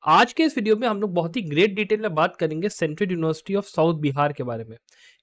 आज के इस वीडियो में हम लोग बहुत ही ग्रेट डिटेल में बात करेंगे central university of south Bihar के बारे में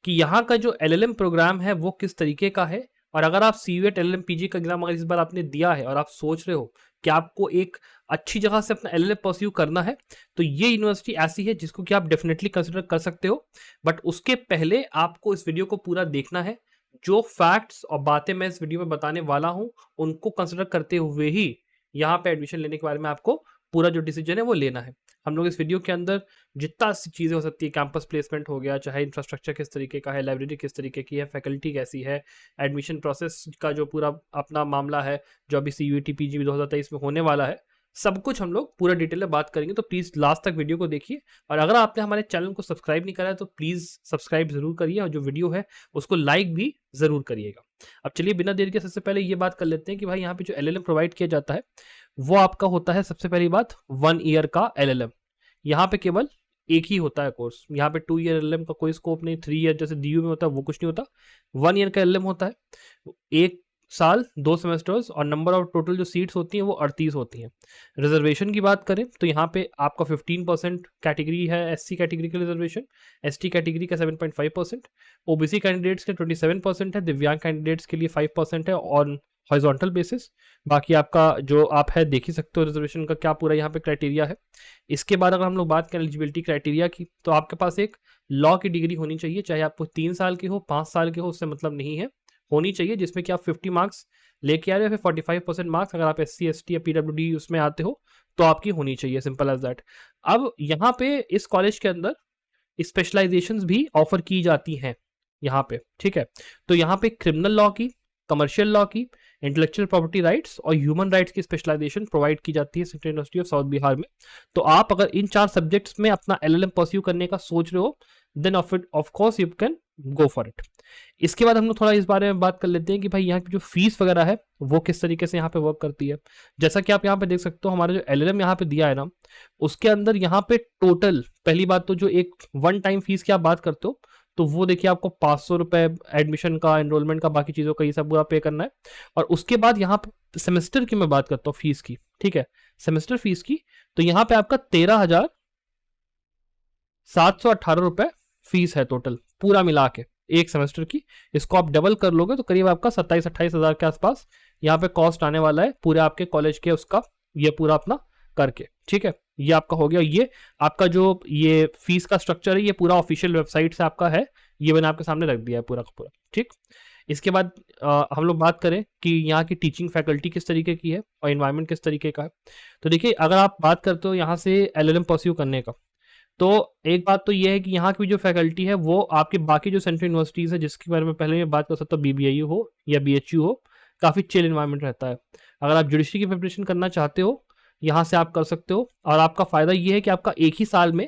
कि यहाँ का जो एलएलएम प्रोग्राम है वो किस तरीके का है। और अगर आप सीयूएट एलएलएम पीजी का एग्जाम अगर इस बार आपने दिया है और आप सोच रहे हो कि आपको एक अच्छी जगह से अपना एलएलएम परस्यू करना है, तो ये यूनिवर्सिटी ऐसी है जिसको कि आप डेफिनेटली कंसिडर कर सकते हो। बट उसके पहले आपको इस वीडियो को पूरा देखना है। जो फैक्ट्स और बातें मैं इस वीडियो में बताने वाला हूँ उनको कंसिडर करते हुए ही यहाँ पे एडमिशन लेने के बारे में आपको पूरा जो डिसीजन है वो लेना है। हम लोग इस वीडियो के अंदर जितना चीज़ें हो सकती है, कैंपस प्लेसमेंट हो गया, चाहे इंफ्रास्ट्रक्चर किस तरीके का है, लाइब्रेरी किस तरीके की है, फैकल्टी कैसी है, एडमिशन प्रोसेस का जो पूरा अपना मामला है जो अभी सीयूईटी पीजी 2023 में होने वाला है, सब कुछ हम लोग पूरा डिटेल में बात करेंगे। तो प्लीज़ लास्ट तक वीडियो को देखिए। और अगर आपने हमारे चैनल को सब्सक्राइब नहीं करा है तो प्लीज़ सब्सक्राइब जरूर करिए और जो वीडियो है उसको लाइक भी जरूर करिएगा। अब चलिए बिना देर के सबसे पहले ये बात कर लेते हैं कि भाई यहाँ पे जो एलएलएम प्रोवाइड किया जाता है वो आपका होता है, सबसे पहली बात, 1 ईयर का एलएलएम। यहाँ पे केवल एक ही होता है कोर्स। यहाँ पे 2 ईयर एलएलएम का कोई स्कोप नहीं, 3 ईयर जैसे डीयू में होता है वो कुछ नहीं होता। 1 ईयर का एलएलएम होता है, 1 साल 2 सेमेस्टर्स, और नंबर ऑफ टोटल जो सीट्स होती हैं वो 38 होती हैं। रिजर्वेशन की बात करें तो यहाँ पे आपका 15% कैटेगरी है, एससी कैटेगरी का रिजर्वेशन, एसटी कैटेगरी का 7.5%, ओबीसी कैंडिडेट्स के 27% है, दिव्यांग कैंडिडेट्स के लिए 5% है ऑन हॉरिजॉन्टल बेसिस। बाकी आपका जो आप है देख ही सकते हो रिजर्वेशन का क्या पूरा यहाँ पे क्राइटेरिया है। इसके बाद अगर हम लोग बात करें एलिजिबिलिटी क्राइटेरिया की, तो आपके पास एक लॉ की डिग्री होनी चाहिए, चाहे आपको 3 साल की हो, 5 साल की हो, उससे मतलब नहीं है, होनी चाहिए, जिसमें कि आप 50 मार्क्स लेके आ रहे हो, फिर 45% मार्क्स अगर आप SC ST या PWD उसमें आते हो तो आपकी होनी चाहिए, सिंपल एज दैट। अब यहाँ पे इस कॉलेज के अंदर स्पेशलाइजेशंस भी ऑफर की जाती हैं यहाँ पे, ठीक है। तो यहाँ पे क्रिमिनल लॉ की, कमर्शियल लॉ की, इंटेलेक्चुअल प्रॉपर्टी राइट्स और ह्यूमन राइट्स की स्पेशलाइजेशन प्रोवाइड की जाती है central university of south Bihar में। तो आप अगर इन 4 सब्जेक्ट्स में अपना एलएलएम परस्यू करने का सोच रहे हो, then of course you can go for it. इसके बाद हम लोग थोड़ा इस बारे में बात कर लेते हैं कि भाई यहाँ की जो फीस वगैरह है वो किस तरीके से यहाँ पे वर्क करती है। जैसा कि आप यहाँ पे देख सकते हो, हमारा जो एलएलएम यहाँ पे दिया है ना, उसके अंदर यहाँ पे टोटल, पहली बात तो जो एक वन टाइम फीस की आप बात करते हो तो वो देखिए आपको 500 रुपए एडमिशन का, एनरोलमेंट का, बाकी चीजों का ये सब पूरा पे करना है। और उसके बाद यहाँ पे सेमेस्टर की मैं बात करता हूँ फीस की, ठीक है, सेमेस्टर फीस की, तो यहाँ पे आपका 13,718 रुपए फीस है टोटल पूरा मिला के एक सेमेस्टर की। इसको आप डबल कर लोगे तो करीब आपका 27-28 हजार के आसपास यहाँ पे कॉस्ट आने वाला है पूरे आपके कॉलेज के, उसका ये पूरा अपना करके, ठीक है। ये आपका हो गया। ये आपका जो ये फीस का स्ट्रक्चर है ये पूरा ऑफिशियल वेबसाइट से आपका है, ये मैंने आपके सामने रख दिया है पूरा का पूरा, ठीक। इसके बाद हम लोग बात करें कि यहाँ की टीचिंग फैकल्टी किस तरीके की है और इन्वायरमेंट किस तरीके का है। तो देखिए, अगर आप बात करते हो यहाँ से एलएलएम परस्यू करने का, तो एक बात तो ये है कि यहाँ की जो फैकल्टी है वो आपके बाकी जो सेंट्रल यूनिवर्सिटीज़ है जिसके बारे में पहले मैं बात कर सकता हूँ, BBIU हो या BHU हो, काफ़ी चिल इन्वायरमेंट रहता है। अगर आप जुडिशरी की प्रिपरेशन करना चाहते हो यहाँ से आप कर सकते हो, और आपका फ़ायदा ये है कि आपका एक ही साल में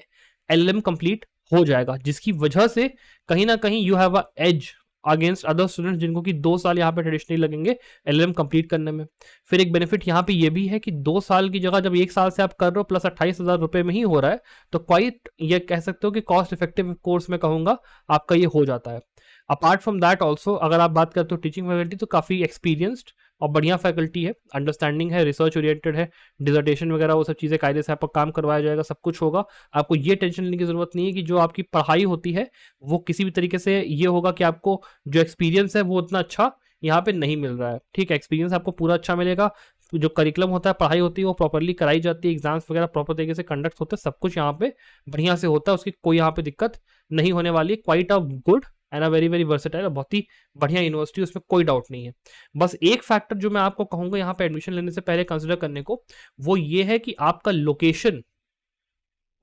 LLM कंप्लीट हो जाएगा, जिसकी वजह से कहीं ना कहीं you have a edge against other students जिनको कि 2 साल यहाँ पे ट्रेडिशनली लगेंगे LLM कंप्लीट करने में। फिर एक बेनिफिट यहाँ पे ये भी है कि 2 साल की जगह जब 1 साल से आप कर रहे हो प्लस 28,000 रुपए में ही हो रहा है, तो क्वाइट ये कह सकते हो कि कॉस्ट इफेक्टिव कोर्स में कहूँगा आपका ये हो जाता है। अपार्ट फ्रॉम दैट ऑल्सो अगर आप बात करते हो टीचिंग फैकल्टी, तो काफ़ी एक्सपीरियंस्ड और बढ़िया फैकल्टी है, अंडरस्टैंडिंग है, रिसर्च ओरिएंटेड है, डिजर्टेशन वगैरह वो सब चीज़ें कायदे से आपका काम करवाया जाएगा, सब कुछ होगा। आपको ये टेंशन लेने की जरूरत नहीं है कि जो आपकी पढ़ाई होती है वो किसी भी तरीके से ये होगा कि आपको जो एक्सपीरियंस है वो उतना अच्छा यहाँ पे नहीं मिल रहा है, ठीक है। एक्सपीरियंस आपको पूरा अच्छा मिलेगा, जो करिकुलम होता है, पढ़ाई होती है वो प्रॉपरली कराई जाती है, एग्जाम्स वगैरह प्रॉपर तरीके से कंडक्ट होते हैं, सब कुछ यहाँ पे बढ़िया से होता है, उसकी कोई यहाँ पे दिक्कत नहीं होने वाली। Quite a good and a very very versatile, बहुत ही बढ़िया यूनिवर्सिटी, उसमें कोई डाउट नहीं है। बस एक फैक्टर जो मैं आपको कहूँगा यहाँ पे एडमिशन लेने से पहले कंसिडर करने को, वो ये है कि आपका लोकेशन,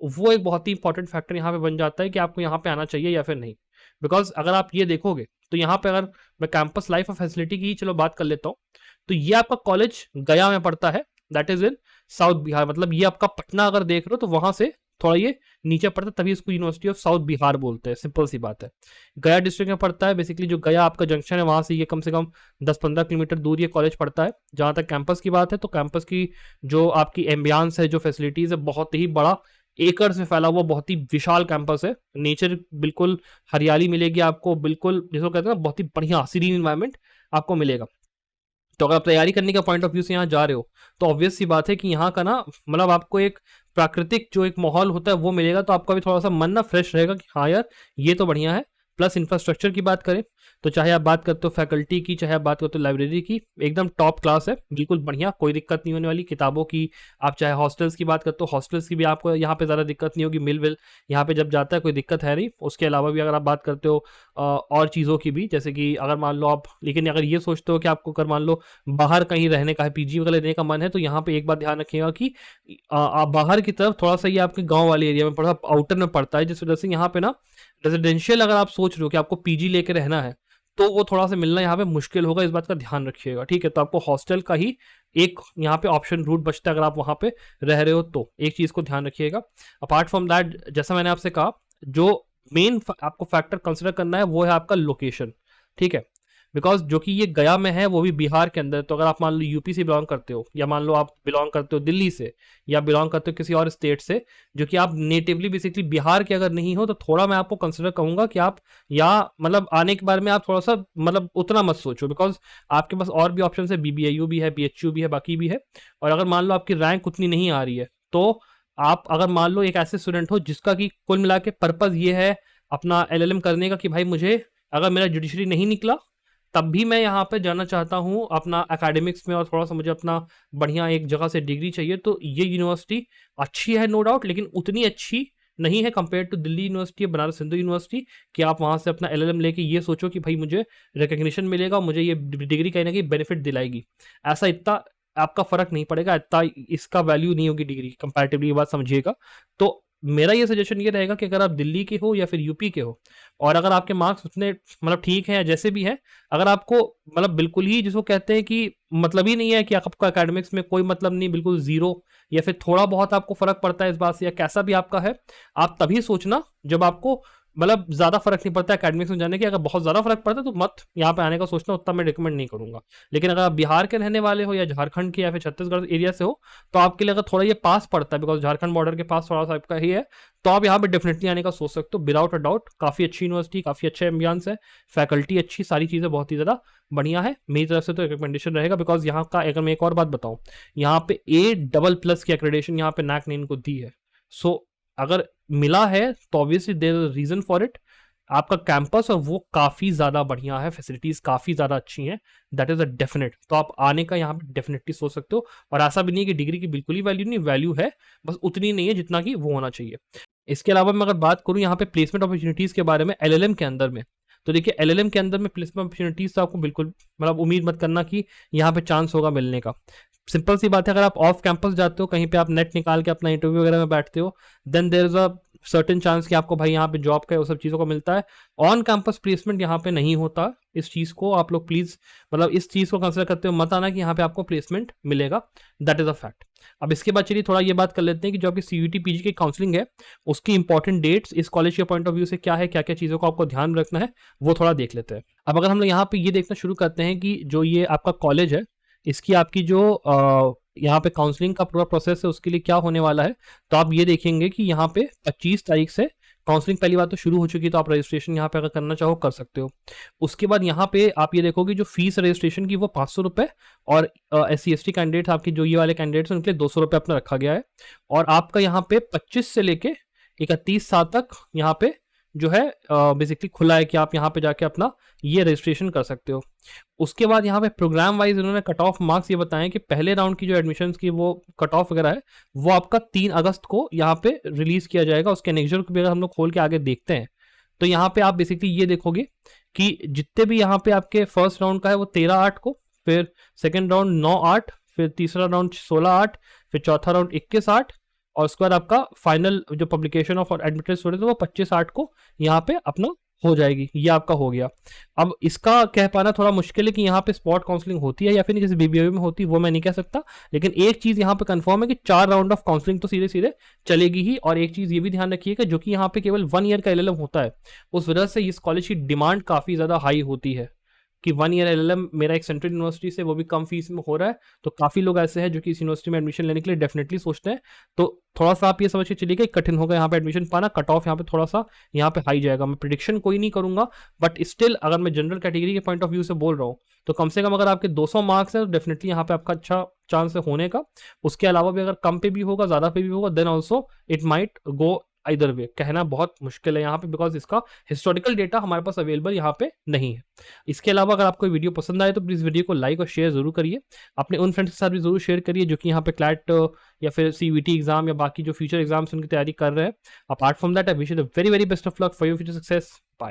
वो एक बहुत ही इंपॉर्टेंट फैक्टर यहाँ पे बन जाता है कि आपको यहाँ पे आना चाहिए या फिर नहीं। बिकॉज अगर आप ये देखोगे तो यहाँ पे अगर मैं कैंपस लाइफ और फैसिलिटी की चलो बात कर लेता हूँ, तो ये आपका कॉलेज गया में पड़ता है, that is in south Bihar. मतलब ये आपका पटना अगर देख रहे हो तो वहां से थोड़ा ये नीचे पड़ता है, तभी इसको यूनिवर्सिटी ऑफ साउथ बिहार बोलते हैं, सिंपल सी बात है। गया डिस्ट्रिक्ट में पड़ता है, बेसिकली जो गया आपका जंक्शन है वहां से ये कम से कम 10-15 किलोमीटर दूर ये कॉलेज पड़ता है। जहां तक कैंपस की बात है तो कैंपस की जो आपकी एम्बियंस है, जो फैसिलिटीज है, बहुत ही बड़ा एकड़ से फैला हुआ बहुत ही विशाल कैंपस है। नेचर बिल्कुल हरियाली मिलेगी आपको, बिल्कुल जिसको कहते हैं ना बहुत ही बढ़िया सीरीन इन्वायरमेंट आपको मिलेगा। तो अगर आप तैयारी करने का पॉइंट ऑफ व्यू से यहाँ जा रहे हो तो ऑब्वियस सी बात है कि यहाँ का ना मतलब आपको एक प्राकृतिक जो एक माहौल होता है वो मिलेगा, तो आपका भी थोड़ा सा मन ना फ्रेश रहेगा कि हाँ यार ये तो बढ़िया है। प्लस इंफ्रास्ट्रक्चर की बात करें तो चाहे आप बात करते हो फैकल्टी की, चाहे आप बात करते हो लाइब्रेरी की, एकदम टॉप क्लास है, बिल्कुल बढ़िया, कोई दिक्कत नहीं होने वाली। किताबों की आप चाहे हॉस्टल्स की बात करते हो, हॉस्टल्स की भी आपको यहाँ पे ज़्यादा दिक्कत नहीं होगी, मिल विल यहाँ पे जब जाता है कोई दिक्कत है नहीं। उसके अलावा भी अगर आप बात करते हो और चीज़ों की भी, जैसे कि अगर मान लो आप, लेकिन अगर ये सोचते हो कि आपको अगर मान लो बाहर कहीं रहने का है, पीजी वगैरह लेने का मन है, तो यहाँ पे एक बात ध्यान रखिएगा कि आप बाहर की तरफ थोड़ा सा, ये आपके गाँव वाले एरिया में, थोड़ा आउटर में पड़ता है, जिस वजह से यहाँ पे ना रेजिडेंशियल अगर आप सोच रहे हो कि आपको पीजी लेके रहना है, तो वो थोड़ा सा मिलना यहाँ पे मुश्किल होगा, इस बात का ध्यान रखिएगा, ठीक है। तो आपको हॉस्टल का ही एक यहाँ पे ऑप्शन रूट बचता है अगर आप वहाँ पे रह रहे हो, तो एक चीज़ को ध्यान रखिएगा। अपार्ट फ्रॉम दैट, जैसा मैंने आपसे कहा, जो मेन आपको फैक्टर कंसिडर करना है वो है आपका लोकेशन, ठीक है। बिकॉज जो कि ये गया में है वो भी बिहार के अंदर, तो अगर आप मान लो यूपी से बिलोंग करते हो, या मान लो आप बिलोंग करते हो दिल्ली से, या बिलोंग करते हो किसी और स्टेट से, जो कि आप नेटिवली बेसिकली बिहार के अगर नहीं हो, तो थोड़ा मैं आपको कंसिडर कहूंगा कि आप, या मतलब आने के बारे में आप थोड़ा सा मतलब उतना मत सोचो, बिकॉज आपके पास और भी ऑप्शन है, बीबीएयू भी है, बीएचयू भी है, बाकी भी है। और अगर मान लो आपकी रैंक उतनी नहीं आ रही है, तो आप अगर मान लो एक ऐसे स्टूडेंट हो जिसका कि कुल मिला के पर्पज ये है अपना एलएलएम करने का कि भाई मुझे, अगर मेरा जुडिशरी नहीं निकला तब भी मैं यहाँ पे जाना चाहता हूँ अपना एकेडमिक्स में, और थोड़ा सा मुझे अपना बढ़िया एक जगह से डिग्री चाहिए, तो ये यूनिवर्सिटी अच्छी है नो डाउट, लेकिन उतनी अच्छी नहीं है compare to Delhi university, Banaras Hindu university, कि आप वहाँ से अपना एलएलएम लेके ये सोचो कि भाई मुझे रिकग्निशन मिलेगा, मुझे ये डिग्री कहीं ना कहीं बेनिफिट दिलाएगी। ऐसा इतना आपका फर्क नहीं पड़ेगा, इतना इसका वैल्यू नहीं होगी डिग्री कंपैरेटिवली, ये बात समझिएगा। तो मेरा ये सजेशन ये रहेगा कि अगर आप दिल्ली के हो या फिर यूपी के हो, और अगर आपके मार्क्स उतने मतलब ठीक हैं या जैसे भी हैं, अगर आपको मतलब बिल्कुल ही जिसको कहते हैं कि मतलब ही नहीं है, कि आपका एकेडमिक्स में कोई मतलब नहीं, बिल्कुल जीरो, या फिर थोड़ा बहुत आपको फर्क पड़ता है इस बात से, या कैसा भी आपका है, आप तभी सोचना जब आपको मतलब ज्यादा फर्क नहीं पड़ता एकेडमिक्स में जाने के। अगर बहुत ज्यादा फर्क पड़ता है तो मत यहाँ पे आने का सोचना, उतना मैं रिकमेंड नहीं करूंगा। लेकिन अगर आप बिहार के रहने वाले हो, या झारखंड के, या फिर छत्तीसगढ़ एरिया से हो, तो आपके लिए अगर थोड़ा ये पास पड़ता है, बिकॉज झारखंड बॉर्डर के पास थोड़ा सा आपका ही है, तो आप यहाँ पे डेफिनेटली आने का सोच सकते हो विदाउट अ डाउट। काफी अच्छी यूनिवर्सिटी, काफी अच्छा एम्बियंस है, फैकल्टी अच्छी, सारी चीजें बहुत ही ज्यादा बढ़िया है। मेरी तरफ से तो रिकमेंडेशन रहेगा, बिकॉज यहाँ का अगर मैं एक और बात बताऊं, यहाँ पे A++ की एक्रेडिटेशन यहाँ पे NAC ने इनको दी है। सो अगर मिला है तो obviously there is reason for it. आपका कैंपस और वो काफी ज्यादा बढ़िया है, फैसिलिटीज काफी ज्यादा अच्छी हैं, दैट इज अ डेफिनेट। तो आप आने का यहाँ पे डेफिनेटली सोच सकते हो। और ऐसा भी नहीं कि डिग्री की बिल्कुल ही वैल्यू नहीं, वैल्यू है, बस उतनी नहीं है जितना कि वो होना चाहिए। इसके अलावा मैं अगर बात करूं यहाँ पे प्लेसमेंट अपॉर्चुनिटीज के बारे में एलएलएम के अंदर में, तो देखिए एलएलएम के अंदर में प्लेसमेंट अपॉर्चुनिटीज तो आपको बिल्कुल मतलब उम्मीद मत करना कि यहाँ पे चांस होगा मिलने का। सिंपल सी बात है, अगर आप ऑफ कैंपस जाते हो, कहीं पे आप नेट निकाल के अपना इंटरव्यू वगैरह में बैठते हो, then there is a certain chance कि आपको भाई यहाँ पे जॉब का वो सब चीज़ों को मिलता है। ऑन कैंपस प्लेसमेंट यहाँ पे नहीं होता, इस चीज़ को आप लोग प्लीज़ मतलब इस चीज़ को कंसिडर करते हो मत आना कि यहाँ पे आपको प्लेसमेंट मिलेगा, दैट इज अ फैक्ट। अब इसके बाद चलिए थोड़ा ये बात कर लेते हैं कि जो आपकी सीयूटी पीजी की काउंसलिंग है, उसकी इंपॉर्टेंट डेट्स इस कॉलेज के पॉइंट ऑफ व्यू से क्या है, क्या क्या चीज़ों को आपको ध्यान रखना है, वो थोड़ा देख लेते हैं। अब अगर हम लोग यहाँ पे ये देखना शुरू करते हैं कि जो ये आपका कॉलेज है, इसकी आपकी जो यहाँ पे काउंसलिंग का पूरा प्रोसेस है उसके लिए क्या होने वाला है, तो आप ये देखेंगे कि यहाँ पे 25 तारीख से काउंसलिंग पहली बार तो शुरू हो चुकी है, तो आप रजिस्ट्रेशन यहाँ पे अगर करना चाहो कर सकते हो। उसके बाद यहाँ पे आप ये देखोगे जो फीस रजिस्ट्रेशन की वो 500 रुपये, और SC/ST कैंडिडेट्स आपकी जो ये वाले कैंडिडेट्स हैं उनके लिए 200 रुपये अपना रखा गया है। और आपका यहाँ पे 25 से लेके 31 साल तक यहाँ पे जो है बेसिकली खुला है कि आप यहाँ पे जाके अपना ये रजिस्ट्रेशन कर सकते हो। उसके बाद यहाँ पे प्रोग्राम वाइज इन्होंने कट ऑफ मार्क्स ये बताएं कि पहले राउंड की जो एडमिशन्स की वो कट ऑफ वगैरह है वो आपका 3 अगस्त को यहाँ पे रिलीज किया जाएगा। उसके एनेक्जर को भी अगर हम लोग खोल के आगे देखते हैं तो यहाँ पे आप बेसिकली ये देखोगे कि जितने भी यहाँ पे आपके फर्स्ट राउंड का है वो 13/8 को, फिर सेकेंड राउंड 9/8, फिर तीसरा राउंड 16/8, फिर चौथा राउंड 21/8, और उसके बाद आपका फाइनल जो पब्लिकेशन ऑफ एडमिटेड स्टूडेंट है वो 25/8 को यहाँ पे अपना हो जाएगी। ये आपका हो गया। अब इसका कह पाना थोड़ा मुश्किल है कि यहाँ पे स्पॉट काउंसलिंग होती है या फिर नहीं, जैसे बीबीएयू में होती है वो मैं नहीं कह सकता, लेकिन एक चीज यहाँ पे कंफर्म है कि 4 राउंड ऑफ काउंसलिंग तो सीधे सीधे चलेगी ही। और एक चीज ये भी ध्यान रखिएगा, जो कि यहाँ पे केवल 1 ईयर का एलएलएम होता है, उस वजह से इस कॉलेज की डिमांड काफी ज्यादा हाई होती है। कि 1 ईयर एलएलएम मेरा एक सेंट्रल यूनिवर्सिटी से वो भी कम फीस में हो रहा है, तो काफ़ी लोग ऐसे हैं जो कि इस यूनिवर्सिटी में एडमिशन लेने के लिए डेफिनेटली सोचते हैं। तो थोड़ा सा आप ये समझ के चलिए कि कठिन होगा यहाँ पे एडमिशन पाना, कट ऑफ यहाँ पे थोड़ा सा यहाँ पे हाई जाएगा। मैं प्रिडिक्शन कोई नहीं करूंगा, बट स्टिल अगर मैं जनरल कैटेगरी के पॉइंट ऑफ व्यू से बोल रहा हूँ, तो कम से कम अगर आपके 200 मार्क्स है तो डेफिनेटली यहाँ पे आपका अच्छा चांस है होने का। उसके अलावा भी अगर कम पे भी होगा, ज़्यादा पे भी होगा, then also it might go either way. कहना बहुत मुश्किल है यहाँ पे, बिकॉज इसका हिस्टोरिकल डेटा हमारे पास अवेलेबल यहाँ पे नहीं है। इसके अलावा अगर आपको वीडियो पसंद आए तो प्लीज़ वीडियो को लाइक और शेयर जरूर करिए, अपने उन फ्रेंड्स के साथ भी जरूर शेयर करिए जो कि यहाँ पे क्लैट या फिर सीवीटी एग्जाम या बाकी जो फ्यूचर एग्जाम्स उनकी तैयारी कर रहे हैं। Apart from that I wish you the very very best of luck for your future success. Bye.